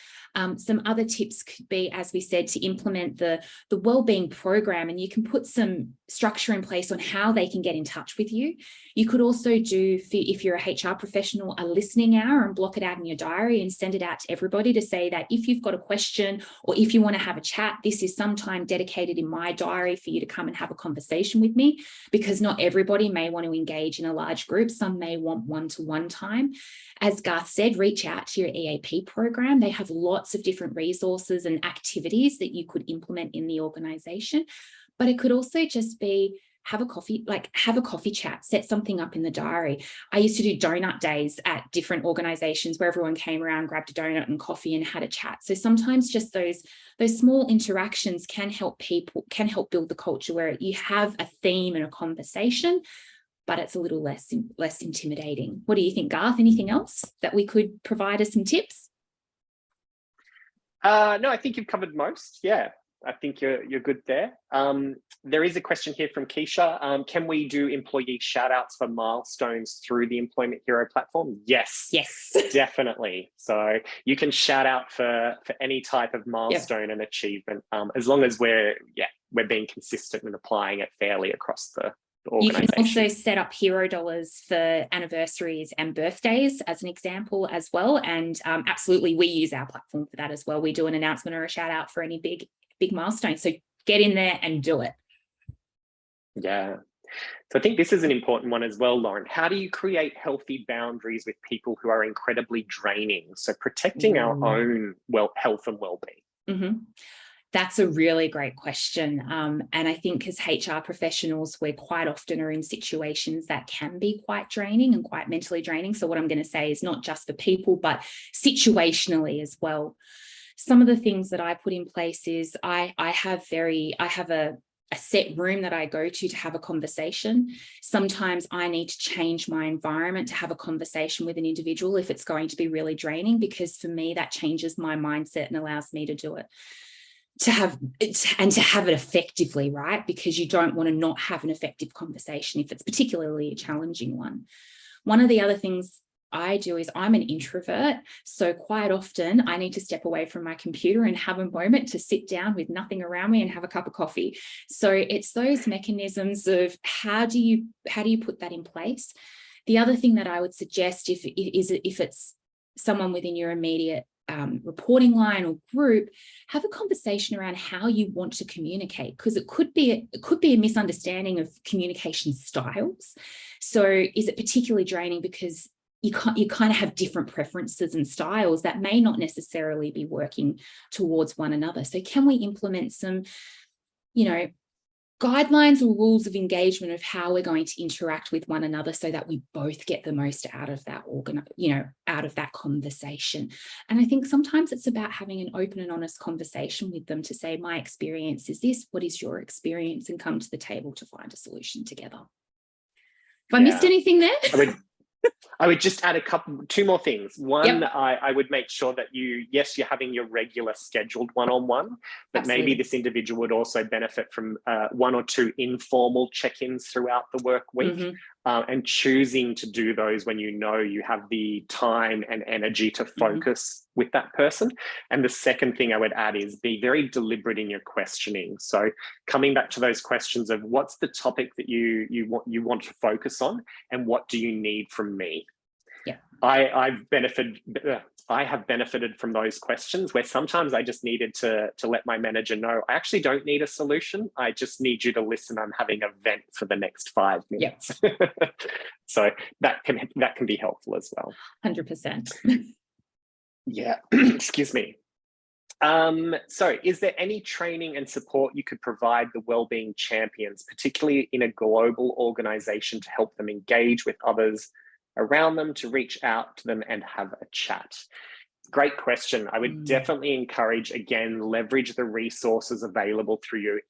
Some other tips could be, as we said, to implement the wellbeing program, and you can put put some structure in place on how they can get in touch with you. You could also do, if you're a HR professional, a listening hour and block it out in your diary and send it out to everybody to say that if you've got a question or if you want to have a chat, this is some time dedicated in my diary for you to come and have a conversation with me, because not everybody may want to engage in a large group. Some may want one-to-one time. As Garth said, reach out to your EAP program. They have lots of different resources and activities that you could implement in the organization. But it could also just be have a coffee chat, set something up in the diary. I used to do donut days at different organizations where everyone came around, grabbed a donut and coffee and had a chat. So sometimes just those small interactions can help build the culture where you have a theme and a conversation, but it's a little less intimidating. What do you think, Garth? Anything else that we could provide as some tips? No, I think you've covered most. Yeah, I think you're good there. There is a question here from Keisha. Can we do employee shout outs for milestones through the Employment Hero platform? Yes, definitely. So you can shout out for any type of milestone and achievement, as long as we're being consistent and applying it fairly across the You can also set up hero dollars for anniversaries and birthdays as an example as well. And absolutely, we use our platform for that as well. We do an announcement or a shout out for any big milestone. So get in there and do it. Yeah. So I think this is an important one as well, Lauren. How do you create healthy boundaries with people who are incredibly draining? So protecting our own health and well-being. That's a really great question. And I think as HR professionals, we quite often are in situations that can be quite draining and quite mentally draining. So what I'm going to say is not just for people, but situationally as well. Some of the things that I put in place is I have a set room that I go to have a conversation. Sometimes I need to change my environment to have a conversation with an individual if it's going to be really draining, because for me, that changes my mindset and allows me to do it. To have it effectively, right? Because you don't want to not have an effective conversation if it's particularly a challenging one. One of the other things I do is I'm an introvert. So quite often I need to step away from my computer and have a moment to sit down with nothing around me and have a cup of coffee. So it's those mechanisms of how do you put that in place? The other thing that I would suggest if it's someone within your immediate reporting line or group, have a conversation around how you want to communicate, because it could be a misunderstanding of communication styles. So is it particularly draining because you kind of have different preferences and styles that may not necessarily be working towards one another? So can we implement some, guidelines or rules of engagement of how we're going to interact with one another so that we both get the most out of that out of that conversation? And I think sometimes it's about having an open and honest conversation with them to say, my experience is this, what is your experience, and come to the table to find a solution together. Have I missed anything there? I would just add two more things. One, I would make sure that you're having your regular scheduled one-on-one, but maybe this individual would also benefit from one or two informal check-ins throughout the work week, and choosing to do those when you have the time and energy to focus with that person. And the second thing I would add is be very deliberate in your questioning. So coming back to those questions of what's the topic that you want to focus on, and what do you need from me? I have benefited from those questions where sometimes I just needed to let my manager know, I actually don't need a solution. I just need you to listen. I'm having a vent for the next 5 minutes. So that can be helpful as well. 100%. Yeah. Excuse me. So is there any training and support you could provide the wellbeing champions, particularly in a global organization, to help them engage with others around them, to reach out to them and have a chat? Great question. I would definitely encourage, again, leverage the resources available through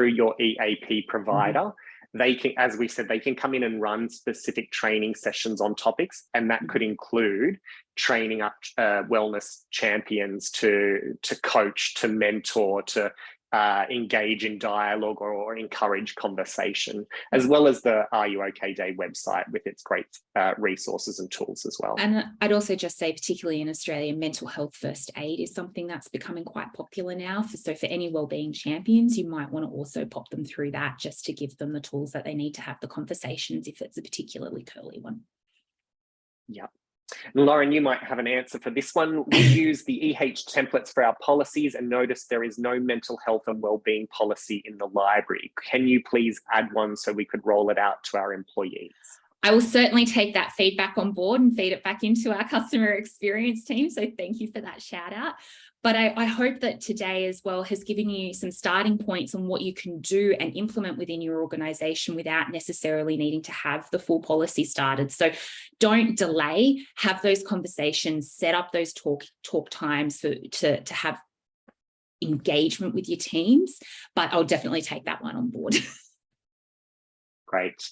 your EAP provider. They can, as we said, they can come in and run specific training sessions on topics, and that could include training up wellness champions to coach, to mentor, to engage in dialogue or encourage conversation, as well as the Are You OK Day website with its great resources and tools as well. And I'd also just say, particularly in Australia, mental health first aid is something that's becoming quite popular now. So for any wellbeing champions, you might want to also pop them through that, just to give them the tools that they need to have the conversations if it's a particularly curly one. Yeah. Lauren, you might have an answer for this one. We use the templates for our policies and notice there is no mental health and wellbeing policy in the library. Can you please add one so we could roll it out to our employees? I will certainly take that feedback on board and feed it back into our customer experience team. So thank you for that shout out. But I hope that today as well has given you some starting points on what you can do and implement within your organisation without necessarily needing to have the full policy started. So don't delay, have those conversations, set up those talk times to have engagement with your teams. But I'll definitely take that one on board. Great.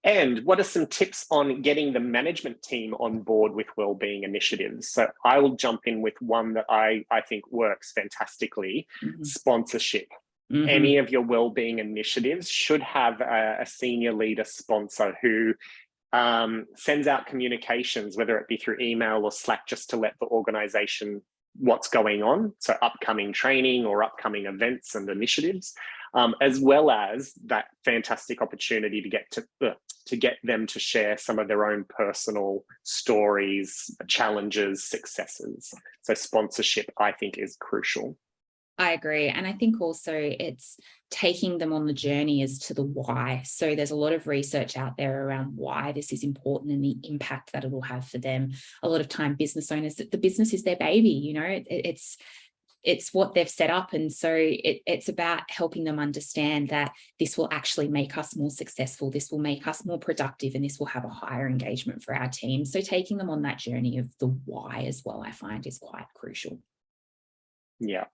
And what are some tips on getting the management team on board with wellbeing initiatives? So I will jump in with one that I think works fantastically, sponsorship. Any of your wellbeing initiatives should have a senior leader sponsor who sends out communications, whether it be through email or Slack, just to let the organisation what's going on. So upcoming training or upcoming events and initiatives. As well as that fantastic opportunity to get them to share some of their own personal stories, challenges, successes. So sponsorship, I think, is crucial. I agree. And I think also it's taking them on the journey as to the why. So there's a lot of research out there around why this is important and the impact that it will have for them. A lot of time business owners, the business is their baby, you know, it's what they've set up. And so it's about helping them understand that this will actually make us more successful. This will make us more productive, and this will have a higher engagement for our team. So taking them on that journey of the why as well, I find, is quite crucial. Yeah.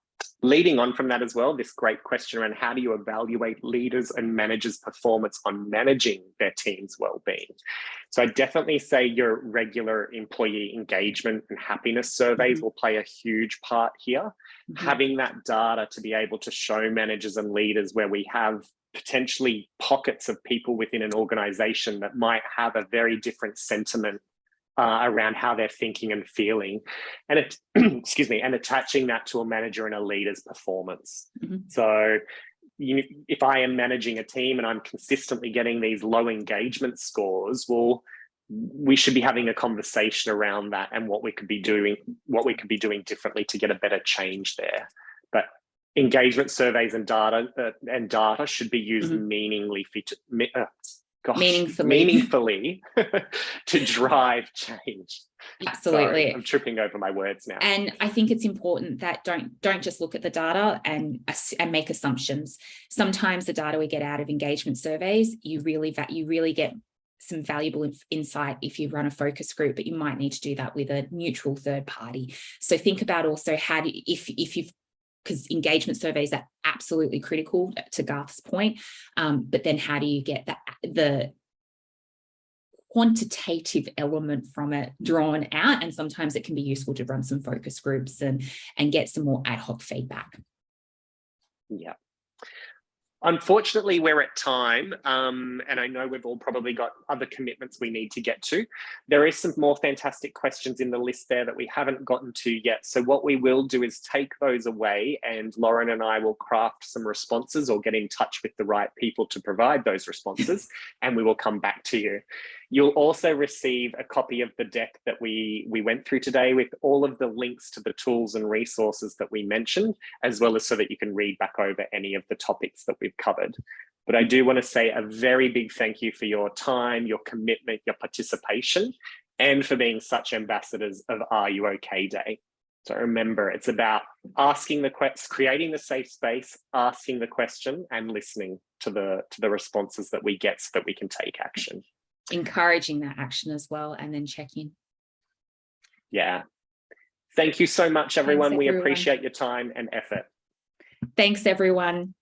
Leading on from that as well, this great question around how do you evaluate leaders and managers' performance on managing their team's well-being? So I definitely say your regular employee engagement and happiness surveys will play a huge part here. Having that data to be able to show managers and leaders where we have potentially pockets of people within an organization that might have a very different sentiment around how they're thinking and feeling, and and attaching that to a manager and a leader's performance. So if I am managing a team and I'm consistently getting these low engagement scores, well, we should be having a conversation around that and what we could be doing differently to get a better change there. But engagement surveys and data should be used meaningfully to drive change. Absolutely. Sorry, I'm tripping over my words now. And I think it's important that don't just look at the data and make assumptions. Sometimes the data we get out of engagement surveys, you really get some valuable insight if you run a focus group, but you might need to do that with a neutral third party. So think about also how do because engagement surveys are absolutely critical, to Garth's point, but then how do you get the quantitative element from it drawn out? And sometimes it can be useful to run some focus groups and get some more ad hoc feedback. Yeah. Unfortunately, we're at time, and I know we've all probably got other commitments we need to get to. There is some more fantastic questions in the list there that we haven't gotten to yet. So what we will do is take those away, and Lauren and I will craft some responses or get in touch with the right people to provide those responses, and we will come back to you. You'll also receive a copy of the deck that we went through today with all of the links to the tools and resources that we mentioned, as well as so that you can read back over any of the topics that we've covered. But I do want to say a very big thank you for your time, your commitment, your participation, and for being such ambassadors of Are You OK Day. So remember, it's about asking the questions, creating the safe space, asking the question, and listening to the responses that we get so that we can take action. Encouraging that action as well, and then checking. Yeah. Thank you so much, everyone. We appreciate your time and effort. Thanks, everyone.